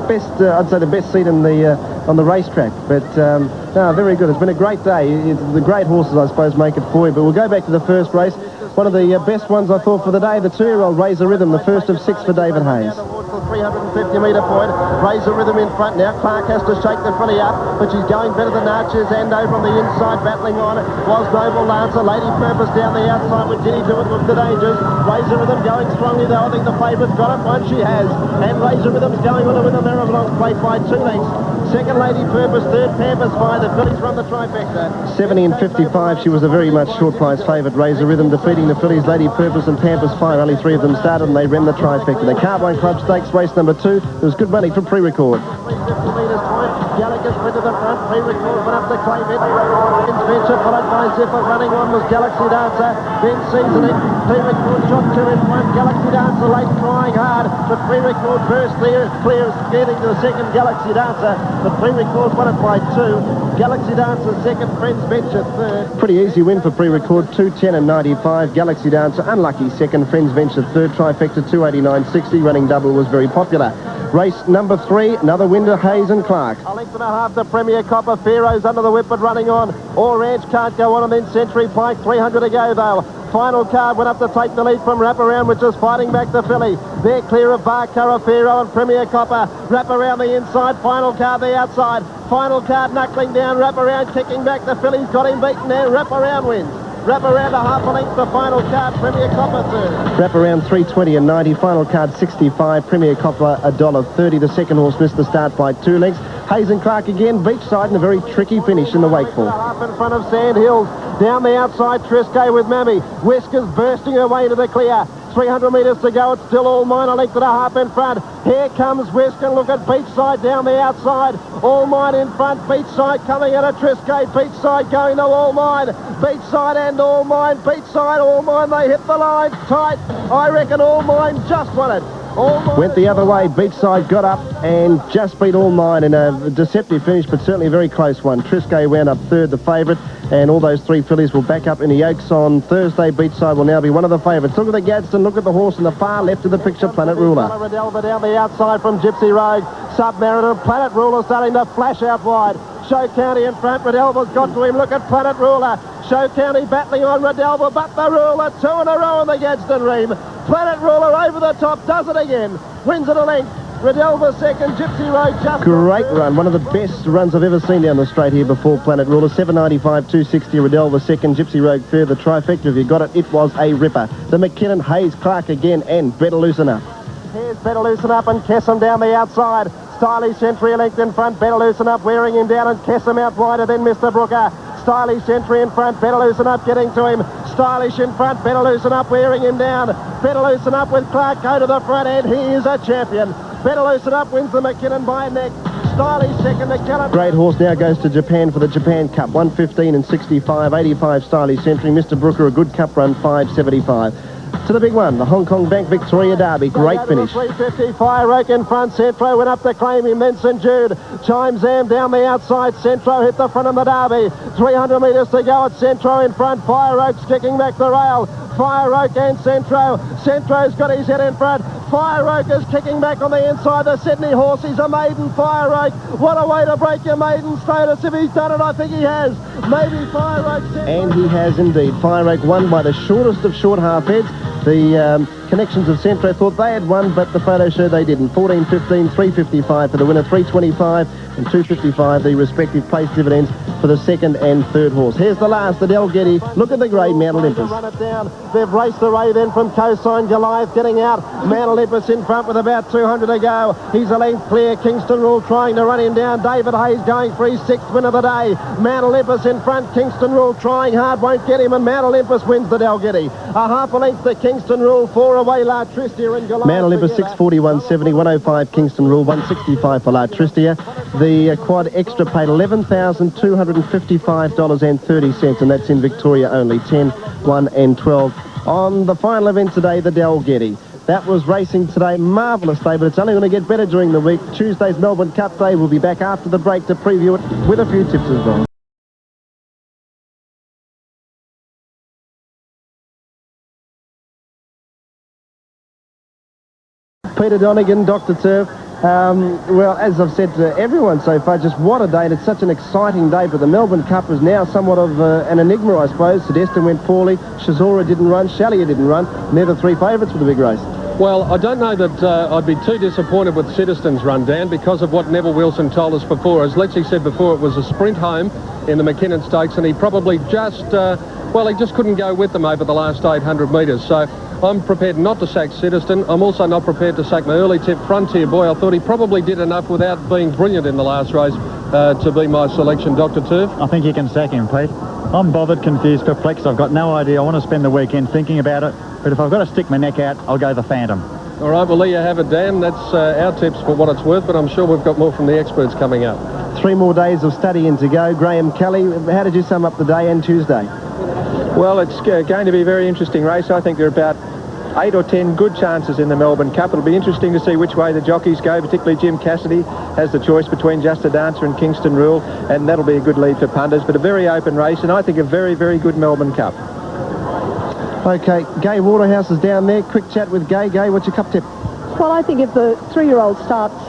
best, I'd say the best seat in the on the racetrack. But no, very good. It's been a great day. The great horses, I suppose, make it for you. But we'll go back to the first race. One of the best ones, I thought, for the day, the 2-year-old Razor Rhythm, the first of 6 for David Hayes. 350-metre point. Razor Rhythm in front now. Clark has to shake the filly up, but she's going better than Archer's and over on the inside, battling on. Was Noble Lancer. Lady Purpose down the outside with Jenny to it with the dangers. Razor Rhythm going strongly though. I think the favourite's got it. One she has. And Razor Rhythm's going on to win the Maribelong's plate by 2 lengths. Second, Lady Purpose. Third, Pampas Fire. The fillies run the trifecta. 70 and 55. She was a very much short price favourite. Razor Rhythm defeating the fillies, Lady Purpose and Pampas Fire. Only 3 of them started and they ran the trifecta. The Carbine Club Stakes race number 2. There was good money for pre-record. 350 metres point. Gallagher's went to the front. Pre-record went up to Clayman. Venture followed by Zipper. Running on was Galaxy Dancer. Then Seasoning. Pre-record shot 2 in front. Galaxy Dancer late trying hard. But pre-record burst clear, getting to the second Galaxy Dancer. But pre-record won it by 2. Galaxy Dancer second, Friends Venture third. Pretty easy win for pre-record, 210 and 95. Galaxy Dancer unlucky second, Friends Venture third. Trifecta 289.60. Running double was very popular. Race number 3, another winner, Hayes and Clark. A length and a half to Premier Copper. Pharaoh's under the whip but running on. Orange can't go on, and then Century Pike. 300 to go though. Final card went up to take the lead from Wraparound, which is fighting back the filly. They're clear of Barcara, Pharaoh and Premier Copper. Wraparound the inside, final card the outside. Final card knuckling down, Wraparound kicking back the filly's got him beaten there. Wraparound wins. Wraparound a half a length, the final card, Premier Copper third. Wraparound 320 and 90, final card 65, Premier Copper $1.30. The second horse missed the start by 2 lengths. Hayes and Clark again, beachside in a very tricky finish in the Wakeful. Up in front of Sand Hills, down the outside, Trisco with Mammy. Whiskers bursting her way to the clear. 300 metres to go, it's still All Mine, a length and a half in front. Here comes Whisker, look at Beachside down the outside. All Mine in front, Beachside coming out of Trisco. Beachside going to All Mine. Beachside and All Mine, Beachside, All Mine, they hit the line tight. I reckon All Mine just won it. Went the other way, Beachside got up and just beat All Mine in a deceptive finish, but certainly a very close one. Trisco wound up third, the favourite, and all those 3 fillies will back up in the Oaks on Thursday. Beachside will now be one of the favourites. Look at the Gadsden, look at the horse in the far left of the picture, Planet Ruler. Ridelva down the outside from Gypsy Rogue. Submariner, Planet Ruler starting to flash out wide. Show County in front, Ridelva's got to him, look at Planet Ruler. Show County battling on Ridelva, but the Ruler, 2 in a row on the Gadsden Ream. Planet Ruler over the top, does it again, wins it a length. Ridelva second, Gypsy Rogue just... Great run, one of the best runs I've ever seen down the straight here before Planet Ruler. 795, 260, Ridelva second, Gypsy Rogue third. The trifecta, if you got it, it was a ripper. The McKinnon, Hayes, Clark again, and Better Loosen Up. Here's Better Loosen Up and Kessam down the outside. Stylish Entry length in front, Better Loosen Up wearing him down, and Kessam out wider than Mr. Brooker. Stylish Entry in front, Better Loosen Up getting to him. Stylish in front, Better Loosen Up wearing him down. Better Loosen Up with Clark go to the front end. He is a champion. Better Loosen Up wins the McKinnon by a neck. Stylish second to Callum. Great horse now goes to Japan for the Japan Cup. 115 and 65, 85 Stylish Entry. Mr. Brooker, a good cup run, 575. To the big one, the Hong Kong Bank Victoria Derby. Great finish. 350, Fire Oak in front. Centro went up to claim him. Then St Jude. Chimes Am down the outside. Centro hit the front of the Derby. 300 metres to go at Centro in front. Fire Oak's kicking back the rail. Fire Oak and Centro. Centro's got his head in front. Fire Oak is kicking back on the inside. The Sydney horse, he's a maiden. Fire Oak, what a way to break your maiden status. If he's done it, I think he has. Maybe Fire Oak. And he has indeed. Fire Oak won by the shortest of short half heads. The connections of Centro thought they had won, but the photo showed they didn't. 14, 15, 355 for the winner, 325 and 255, the respective place dividends for the second and third horse. Here's the last, the Delgetty. Look at the grey, Mount Olympus. Run it down. They've raced away then from Cosine. Goliath getting out. Mount Olympus in front with about 200 to go. He's a length clear. Kingston Rule trying to run him down. David Hayes going for his 6th win of the day. Mount Olympus in front. Kingston Rule trying hard, won't get him, and Mount Olympus wins the Delgetty. A half a length to Kingston Rule, 4 away La Tristia and Goliath. Mount Olympus 641.70, 105 Kingston Rule, 165 for La Tristia. The quad extra paid $11,255.30, and that's in Victoria only. 10, 1 and 12 on the final event today, the Delgetty. That was racing today. Marvellous day, but it's only going to get better during the week. Tuesday's Melbourne Cup Day. We'll be back after the break to preview it with a few tips as well. Peter Donegan, Dr. Turf. Well, as I've said to everyone so far, just what a day, and it's such an exciting day, but the Melbourne Cup is now somewhat of an enigma, I suppose. Sedestin went poorly, Shazora didn't run, Shallier didn't run, and they're the three favourites for the big race. Well, I don't know that I'd be too disappointed with Sedestin's run, Dan, because of what Neville Wilson told us before. As Lecce said before, it was a sprint home in the McKinnon Stakes, and he probably just, he just couldn't go with them over the last 800 metres. So I'm prepared not to sack Sedestin. I'm also not prepared to sack my early tip, Frontier Boy. I thought he probably did enough without being brilliant in the last race to be my selection, Dr. Turf. I think you can sack him, Pete. I'm bothered, confused, perplexed. I've got no idea. I want to spend the weekend thinking about it. But if I've got to stick my neck out, I'll go the Phantom. All right, well, there you have it, Dan. That's our tips for what it's worth, but I'm sure we've got more from the experts coming up. 3 more days of studying to go. Graham Kelly, how did you sum up the day and Tuesday? Well, it's going to be a very interesting race. I think there are about 8 or 10 good chances in the Melbourne Cup. It'll be interesting to see which way the jockeys go, particularly Jim Cassidy has the choice between Just a Dancer and Kingston Rule, and that'll be a good lead for punters, but a very open race, and I think a very, very good Melbourne Cup. Okay, Gai Waterhouse is down there. Quick chat with Gai. Gai, what's your cup tip? Well, I think if the 3-year-old starts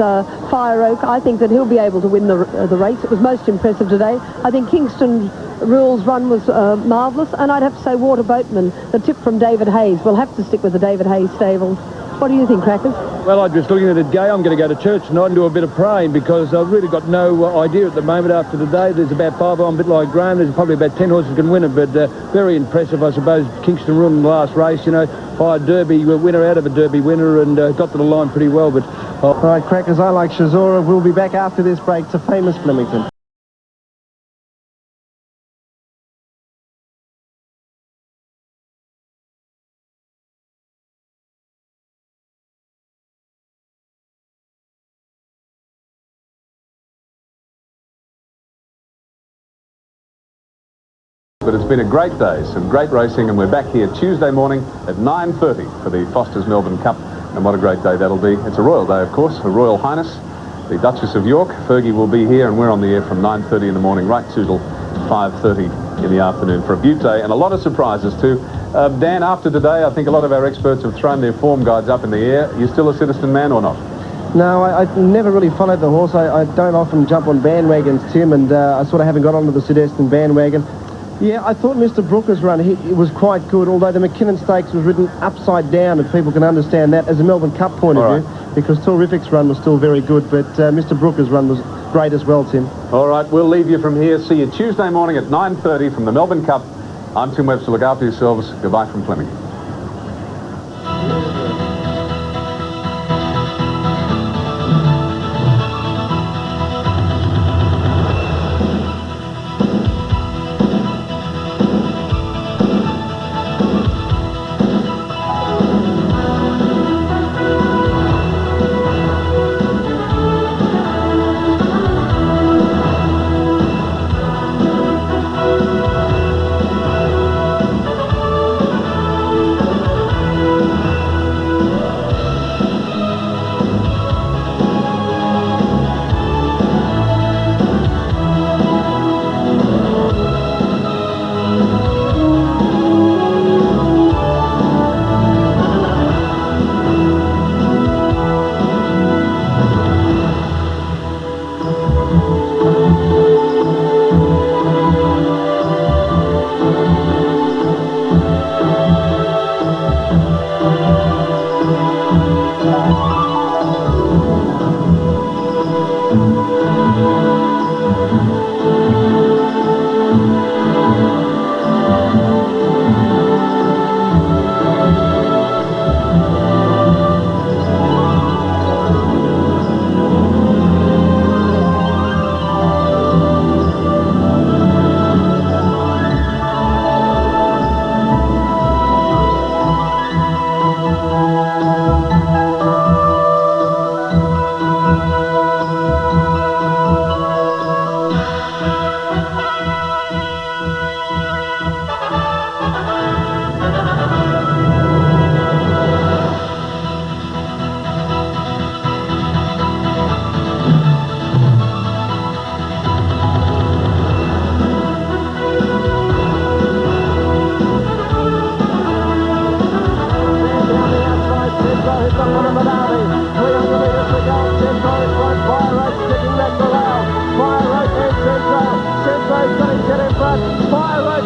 Fire Oak, I think that he'll be able to win the race. It was most impressive today. I think Kingston Rule's run was marvellous, and I'd have to say Water Boatman, the tip from David Hayes. We'll have to stick with the David Hayes stable. What do you think, Crackers? Well, I'm just looking at it, Gay. I'm going to go to church tonight and do a bit of praying, because I've really got no idea at the moment after today. There's about 5 on, a bit like Graham. There's probably about 10 horses can win it, but very impressive, I suppose. Kingston Rule in the last race, you know, by a Derby winner out of a Derby winner, and got to the line pretty well. But all right, Crackers, I like Shazora. We'll be back after this break to Famous Flemington. But it's been a great day, some great racing, and we're back here Tuesday morning at 9:30 for the Foster's Melbourne Cup, and what a great day that'll be. It's a royal day, of course, Her Royal Highness, the Duchess of York. Fergie will be here, and we're on the air from 9:30 in the morning right to till 5:30 in the afternoon for a beaut day, and a lot of surprises too. Dan, after today, I think a lot of our experts have thrown their form guides up in the air. Are you still a Citizen man or not? No, I never really followed the horse. I don't often jump on bandwagons, Tim, and I sort of haven't got onto the Sedestin bandwagon. Yeah, I thought Mr. Brooker's run, he was quite good, although the McKinnon Stakes was ridden upside down, if people can understand that, as a Melbourne Cup point of view, because Terrific's run was still very good, but Mr. Brooker's run was great as well, Tim. All right, we'll leave you from here. See you Tuesday morning at 9:30 from the Melbourne Cup. I'm Tim Webster. Look after yourselves. Goodbye from Flemington.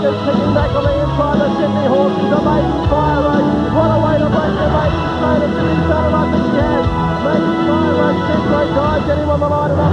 it's picking back on the inside. The Sydney horse is Amazing Fire Road. What a way to break the Amazing Fire. Has he done it? I think he has. Amazing Fire Road, 10 great dive. Get him on the line and